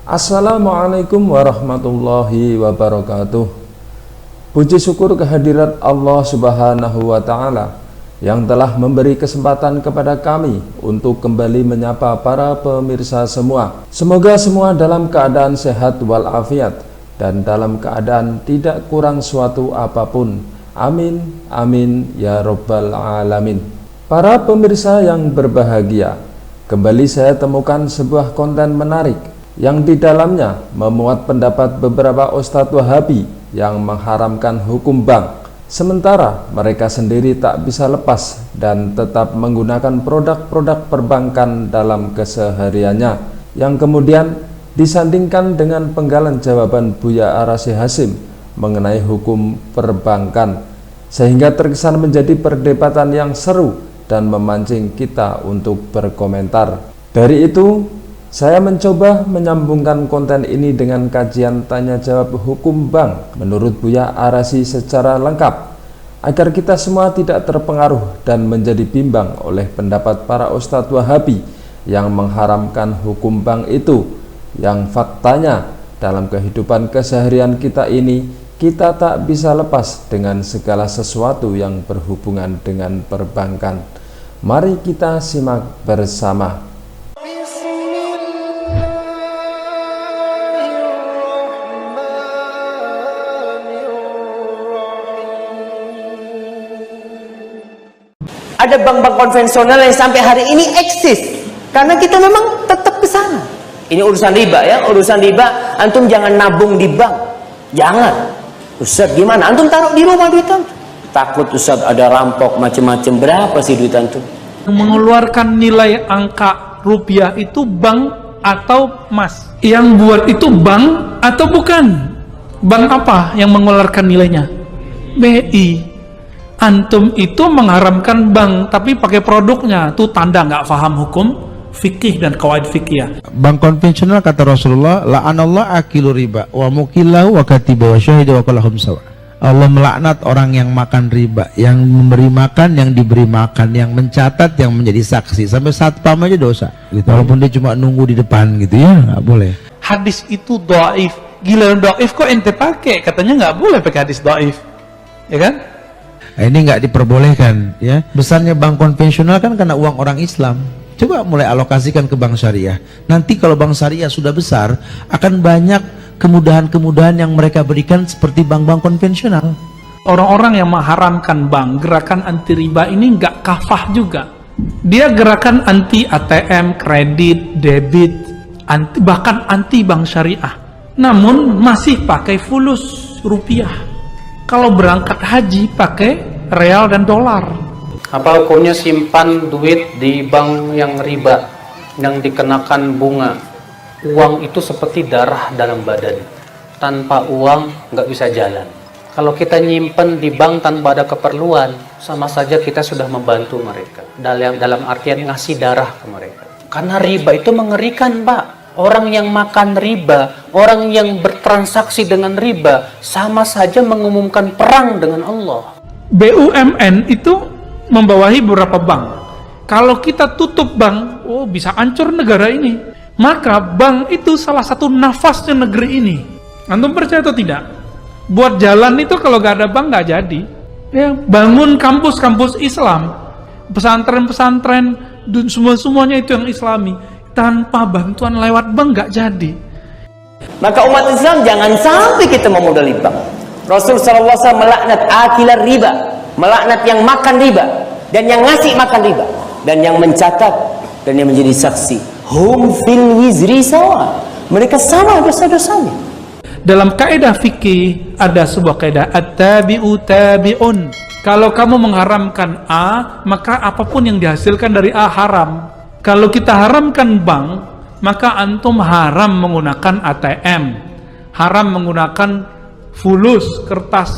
Assalamualaikum warahmatullahi wabarakatuh. Puji syukur kehadirat Allah Subhanahu wa Ta'ala yang telah memberi kesempatan kepada kami untuk kembali menyapa para pemirsa semua. Semoga semua dalam keadaan sehat walafiat dan dalam keadaan tidak kurang suatu apapun. Amin, amin ya robbal alamin. Para pemirsa yang berbahagia, kembali saya temukan sebuah konten menarik yang di dalamnya memuat pendapat beberapa ustadz Wahabi yang mengharamkan hukum bank, sementara mereka sendiri tak bisa lepas dan tetap menggunakan produk-produk perbankan dalam kesehariannya, yang kemudian disandingkan dengan penggalan jawaban Buya Arasy Hasyim mengenai hukum perbankan, sehingga terkesan menjadi perdebatan yang seru dan memancing kita untuk berkomentar. Dari itu, saya mencoba menyambungkan konten ini dengan kajian tanya jawab hukum bank menurut Buya Arasy secara lengkap, agar kita semua tidak terpengaruh dan menjadi bimbang oleh pendapat para ustadz Wahabi yang mengharamkan hukum bank itu, yang faktanya dalam kehidupan keseharian kita ini kita tak bisa lepas dengan segala sesuatu yang berhubungan dengan perbankan. Mari kita simak bersama. Ada bank-bank konvensional yang sampai hari ini eksis karena kita memang tetap ke sana. Ini urusan riba ya, urusan riba. Antum jangan nabung di bank, jangan. Ustaz gimana? Antum taruh di rumah duit antum. Takut Ustaz ada rampok macam-macam. Berapa sih duit antum? Mengeluarkan nilai angka rupiah itu bank atau emas? Yang buat itu bank atau bukan? Bank apa yang mengeluarkan nilainya? BI. Antum itu mengharamkan bank tapi pakai produknya, tuh tanda nggak paham hukum fikih dan kawaid fikih. Bank konvensional kata Rasulullah, la'anallah akilu riba wa mukillahu wa katiba wa syahida wa kulahum sawa. Allah melaknat orang yang makan riba, yang memberi makan, yang diberi makan, yang mencatat, yang menjadi saksi, sampai satpam aja dosa gitu. Walaupun dia cuma nunggu di depan gitu ya, nggak boleh. Hadis itu dhaif. Gila, dhaif kok ente pakai? Katanya nggak boleh pakai hadis dhaif, ya kan? Nah, ini nggak diperbolehkan ya. Besarnya bank konvensional kan karena uang orang Islam. Coba mulai alokasikan ke bank syariah. Nanti kalau bank syariah sudah besar, akan banyak kemudahan-kemudahan yang mereka berikan seperti bank-bank konvensional. Orang-orang yang mengharamkan bank, gerakan anti riba ini nggak kafah juga. Dia gerakan anti ATM, kredit, debit, bahkan anti bank syariah. Namun masih pakai fulus rupiah. Kalau berangkat haji pakai real dan dolar. Apa hukumnya simpan duit di bank yang riba, yang dikenakan bunga? Uang itu seperti darah dalam badan. Tanpa uang nggak bisa jalan. Kalau kita nyimpen di bank tanpa ada keperluan, sama saja kita sudah membantu mereka. Dalam artian ngasih darah ke mereka. Karena riba itu mengerikan, Pak. Orang yang makan riba, orang yang bertransaksi dengan riba, sama saja mengumumkan perang dengan Allah. BUMN itu membawahi beberapa bank. Kalau kita tutup bank, oh bisa hancur negara ini. Maka bank itu salah satu nafasnya negeri ini. Antum percaya atau tidak? Buat jalan itu kalau gak ada bank gak jadi. Ya, bangun kampus-kampus Islam, pesantren-pesantren, semuanya itu yang Islami. Tanpa bantuan lewat bank gak jadi. Maka umat Islam jangan sampai kita memodali bank. Rasul SAW melaknat akilar riba, melaknat yang makan riba, dan yang ngasih makan riba, dan yang mencatat, dan yang menjadi saksi. Hum fil wizri sawa. Mereka sama dosa-dosanya. Dalam kaidah fikih ada sebuah kaidah at-tabi'u tabi'un. Kalau kamu mengharamkan A, maka apapun yang dihasilkan dari A haram. Kalau kita haramkan bank, maka antum haram menggunakan ATM, haram menggunakan fulus kertas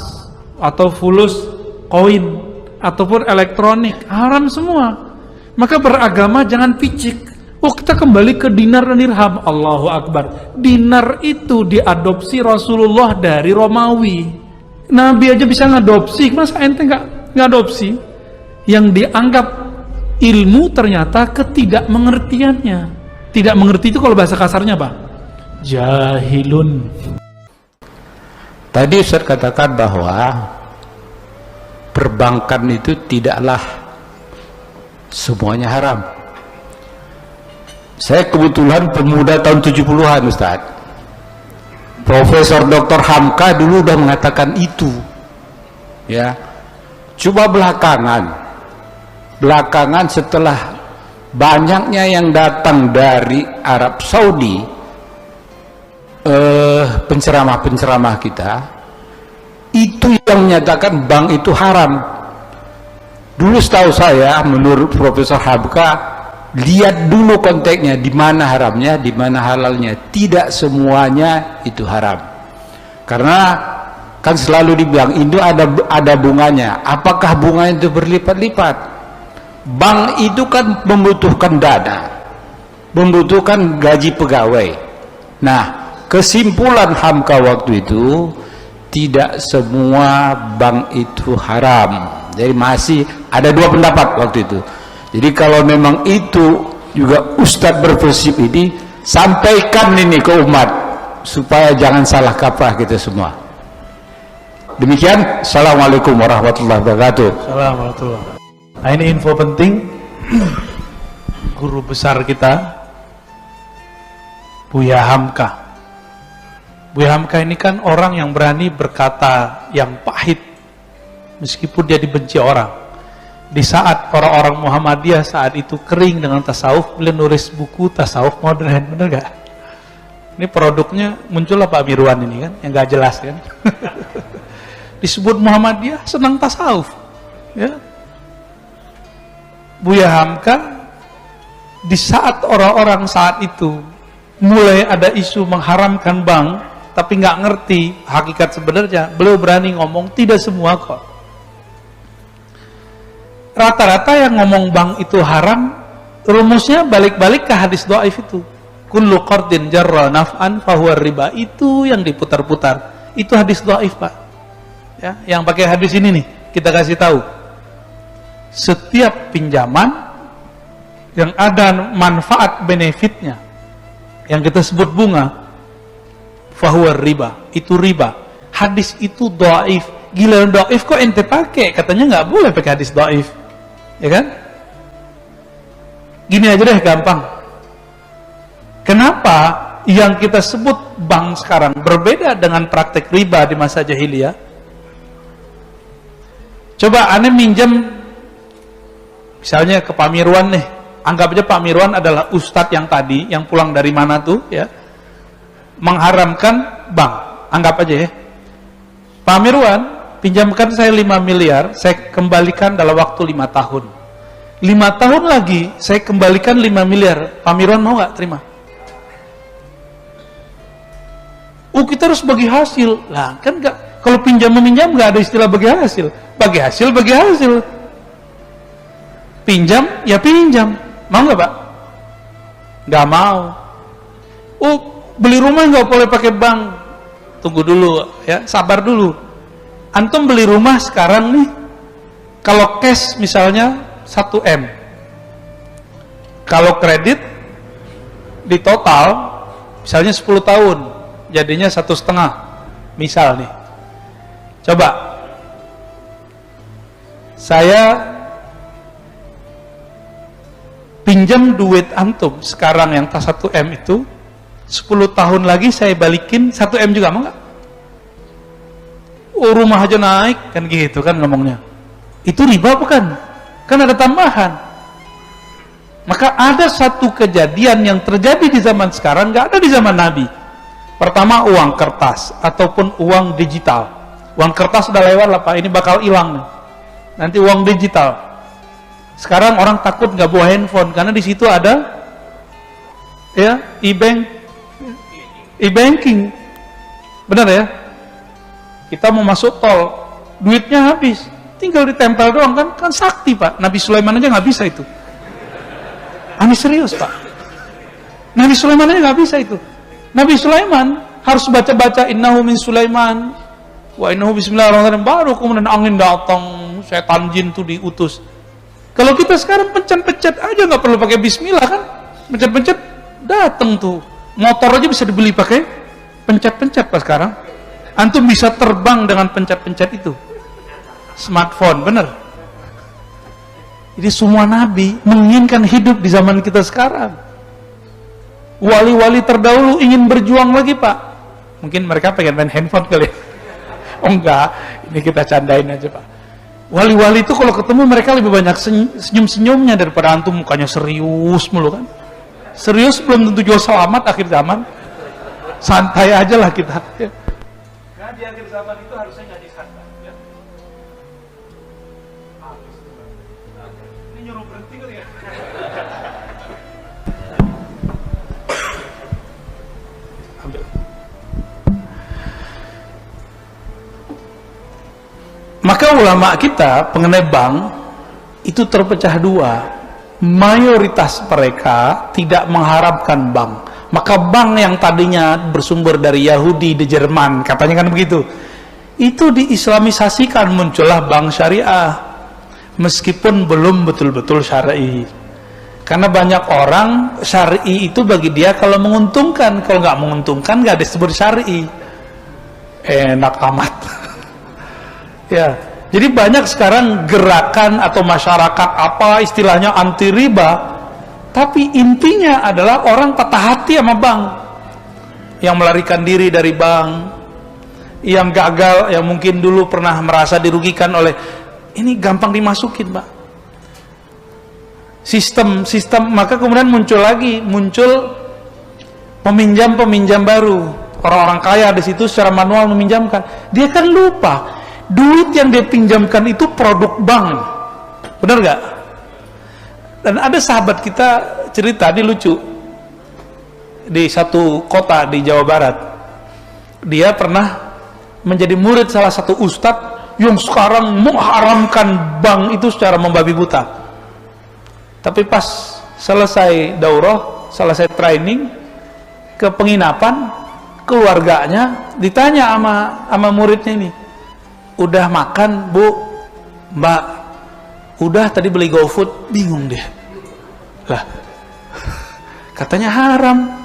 atau fulus koin ataupun elektronik, haram semua. Maka beragama jangan picik. Oh, kita kembali ke dinar dan dirham. Allahu Akbar. Dinar itu diadopsi Rasulullah dari Romawi. Nabi aja bisa ngadopsi, masa ente nggak ngadopsi? Yang dianggap ilmu ternyata ketidakmengertiannya. Tidak mengerti itu kalau bahasa kasarnya apa? jahilun. Tadi Ustaz katakan bahwa perbankan itu tidaklah semuanya haram. Saya kebetulan pemuda tahun 70-an Ustaz. Profesor Dr. Hamka dulu udah mengatakan itu. Ya. Coba belakangan setelah banyaknya yang datang dari Arab Saudi, penceramah-penceramah kita itu yang menyatakan bank itu haram. Dulu setahu saya, menurut Profesor Hamka, lihat dulu konteksnya, di mana haramnya, di mana halalnya. Tidak semuanya itu haram. Karena kan selalu dibilang itu ada bunganya. Apakah bunganya itu berlipat-lipat? Bank itu kan membutuhkan dana, membutuhkan gaji pegawai. Nah, kesimpulan Hamka waktu itu, tidak semua bank itu haram. Jadi masih ada dua pendapat waktu itu. Jadi kalau memang itu juga Ustadz berprinsip ini, sampaikan ini ke umat supaya jangan salah kaprah kita semua. Demikian, Assalamualaikum warahmatullahi wabarakatuh. Assalamualaikum. Nah, ini info penting. Guru besar kita, Buya Hamka. Buya Hamka ini kan orang yang berani berkata yang pahit meskipun dia dibenci orang. Di saat orang-orang Muhammadiyah saat itu kering dengan tasawuf, beliau nulis buku tasawuf modern, bener gak? Ini produknya muncullah Pak Mirwan ini kan, yang gak jelas kan. Disebut Muhammadiyah senang tasawuf, ya. Buya Hamka di saat orang-orang saat itu mulai ada isu mengharamkan bank, tapi nggak ngerti hakikat sebenarnya, beliau berani ngomong tidak semua kok. Rata-rata yang ngomong bank itu haram, rumusnya balik-balik ke hadis dhaif itu. Kullu qardin jarra naf'an fahuwa riba, itu yang diputar-putar. Itu hadis dhaif, Pak. Ya, yang pakai hadis ini nih, kita kasih tahu. Setiap pinjaman yang ada manfaat benefitnya, yang kita sebut bunga, fahuwa riba, itu riba. Hadis itu dhaif. Gila, dhaif kok ente pakai? Katanya nggak boleh pakai hadis dhaif, ya kan? Gini aja deh, gampang. Kenapa yang kita sebut bank sekarang berbeda dengan praktek riba di masa jahiliyah? Coba aneh minjem misalnya ke Pak Mirwan nih, anggap aja Pak Mirwan adalah ustadz yang tadi, yang pulang dari mana tuh ya, mengharamkan bank, anggap aja ya. Pak Mirwan, pinjamkan saya 5 miliar, saya kembalikan dalam waktu 5 tahun. 5 tahun lagi, saya kembalikan 5 miliar. Pak Mirwan mau nggak terima? Kita harus bagi hasil. Lah kan nggak, kalau pinjam meminjam nggak ada istilah bagi hasil. Bagi hasil, bagi hasil. Pinjam, ya pinjam. Mau nggak Pak? Nggak mau. Beli rumah nggak boleh pakai bank. Tunggu dulu ya, sabar dulu. Antum beli rumah sekarang nih, kalau cash misalnya 1 M, kalau kredit di total misalnya 10 tahun jadinya 1,5 misal nih. Coba saya pinjam duit antum sekarang yang 1 M itu, 10 tahun lagi saya balikin 1 M juga, mau nggak? Rumah aja naik, kan gitu kan ngomongnya. Itu riba bukan? Kan ada tambahan. Maka ada satu kejadian yang terjadi di zaman sekarang, nggak ada di zaman Nabi. Pertama, uang kertas ataupun uang digital. Uang kertas udah lewat lah Pak, ini bakal hilang nih. Nanti uang digital. Sekarang orang takut nggak bawa handphone karena di situ ada ya e-banking. Benar ya? Kita mau masuk tol, duitnya habis, tinggal ditempel doang kan sakti Pak. Nabi Sulaiman aja nggak bisa itu. Ini serius Pak. Nabi Sulaiman aja nggak bisa itu. Nabi Sulaiman harus baca-baca innahu min Sulaiman wa innahu bismillahirrahmanirrahim, baru kemudian angin datang, setan jin tuh diutus. Kalau kita sekarang pencet-pencet aja nggak perlu pakai bismillah kan, pencet-pencet datang tuh Motor aja bisa dibeli pakai pencet-pencet Pak sekarang. Antum bisa terbang dengan pencet-pencet itu. Smartphone, bener. Jadi semua nabi menginginkan hidup di zaman kita sekarang. Wali-wali terdahulu ingin berjuang lagi Pak. Mungkin mereka pengen main handphone kali. Oh enggak, ini kita candain aja Pak. Wali-wali itu kalau ketemu mereka lebih banyak senyum-senyumnya daripada antum mukanya serius mulu kan. Serius belum tentu juga selamat akhir zaman. Santai aja lah kita. Nah di akhir zaman itu harusnya ngaji santai. Ya. Ini nyuruh berhenti kali ya. Ambil. Maka ulama kita mengenai bank itu terpecah dua. Mayoritas mereka tidak mengharapkan bank. Maka bank yang tadinya bersumber dari Yahudi di Jerman, katanya kan begitu, itu diislamisasikan, muncullah bank syariah, meskipun belum betul-betul syar'i. Karena banyak orang syar'i itu bagi dia kalau menguntungkan, kalau nggak menguntungkan nggak disebut syar'i. Enak amat. Ya, jadi banyak sekarang gerakan atau masyarakat apa istilahnya anti riba. Tapi intinya adalah orang patah hati sama bank, yang melarikan diri dari bank, yang gagal, yang mungkin dulu pernah merasa dirugikan oleh ini, gampang dimasukin Pak sistem, maka kemudian muncul peminjam baru, orang-orang kaya di situ secara manual meminjamkan. Dia kan lupa duit yang dia pinjamkan itu produk bank, benar nggak? Dan ada sahabat kita cerita, dia lucu, di satu kota di Jawa Barat, dia pernah menjadi murid salah satu ustadz yang sekarang mengharamkan bank itu secara membabi buta. Tapi pas selesai daurah, selesai training, ke penginapan, keluarganya ditanya sama muridnya ini, udah makan Bu? Mbak, udah tadi beli GoFood. Bingung deh lah, katanya haram.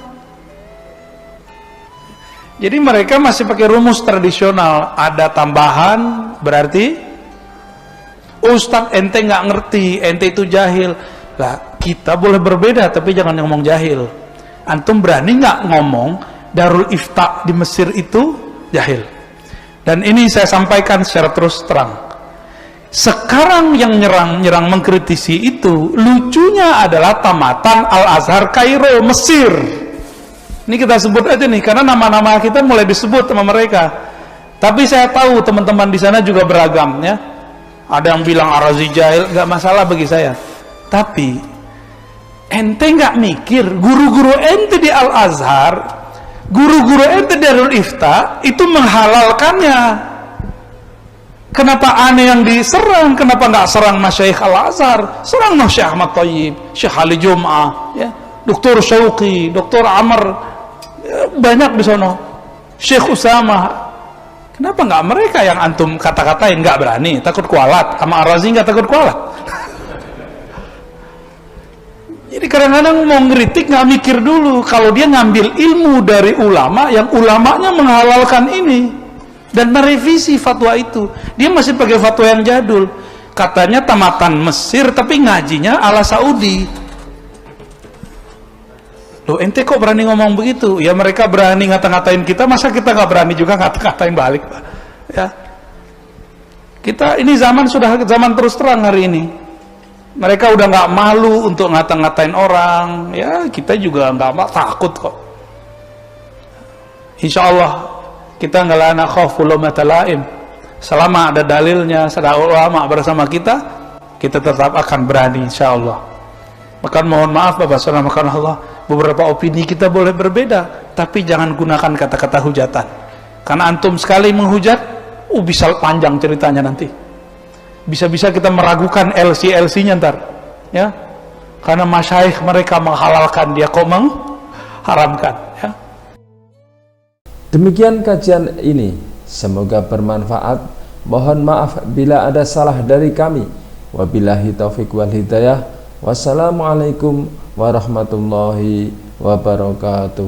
Jadi mereka masih pakai rumus tradisional, ada tambahan berarti Ustadz ente nggak ngerti, ente itu jahil lah. Kita boleh berbeda tapi jangan ngomong jahil. Antum berani nggak ngomong Darul Ifta di Mesir itu jahil? Dan ini saya sampaikan secara terus terang. Sekarang yang nyerang mengkritisi itu, lucunya adalah tamatan Al-Azhar Kairo, Mesir. Ini kita sebut aja nih, karena nama-nama kita mulai disebut sama mereka. Tapi saya tahu teman-teman di sana juga beragam ya. Ada yang bilang Ar-Razi jahil, nggak masalah bagi saya. Tapi ente nggak mikir, guru-guru ente di Al-Azhar, guru-guru ente di Darul Ifta itu menghalalkannya. Kenapa aneh yang diserang? Kenapa nggak serang Masyaikh Al-Azhar? Serang Syekh Ahmad Thayyib, Syekh Ali Jum'ah, ya, Dr. Syauqi, Dr. Amr, ya, banyak di sana. Syekh Usama. Kenapa nggak mereka yang antum kata-katain? Nggak berani, takut kualat. Sama Ar-Razi nggak takut kualat. Jadi kadang-kadang mau ngeritik nggak mikir dulu. Kalau dia ngambil ilmu dari ulama, yang ulamanya menghalalkan ini dan merevisi fatwa itu, dia masih pakai fatwa yang jadul. Katanya tamatan Mesir tapi ngajinya ala Saudi. Loh, ente kok berani ngomong begitu? Ya mereka berani ngata-ngatain kita, masa kita nggak berani juga ngata-ngatain balik Pak? Ya, kita ini zaman sudah zaman terus terang hari ini. Mereka udah nggak malu untuk ngata-ngatain orang, ya kita juga nggak takut kok. Insya Allah kita nggak lana khawful laim. Selama ada dalilnya, ada ulama bersama kita tetap akan berani insya Allah. Maka mohon maaf Bapak Saudara, Allah, beberapa opini kita boleh berbeda, tapi jangan gunakan kata-kata hujatan. Karena antum sekali menghujat, bisa panjang ceritanya nanti. Bisa-bisa kita meragukan LC-nya ntar, ya. Karena masyayikh mereka menghalalkan, dia kok mengharamkan, ya. Demikian kajian ini, semoga bermanfaat. Mohon maaf bila ada salah dari kami. Wabillahi taufiq wal hidayah. Wassalamualaikum warahmatullahi wabarakatuh.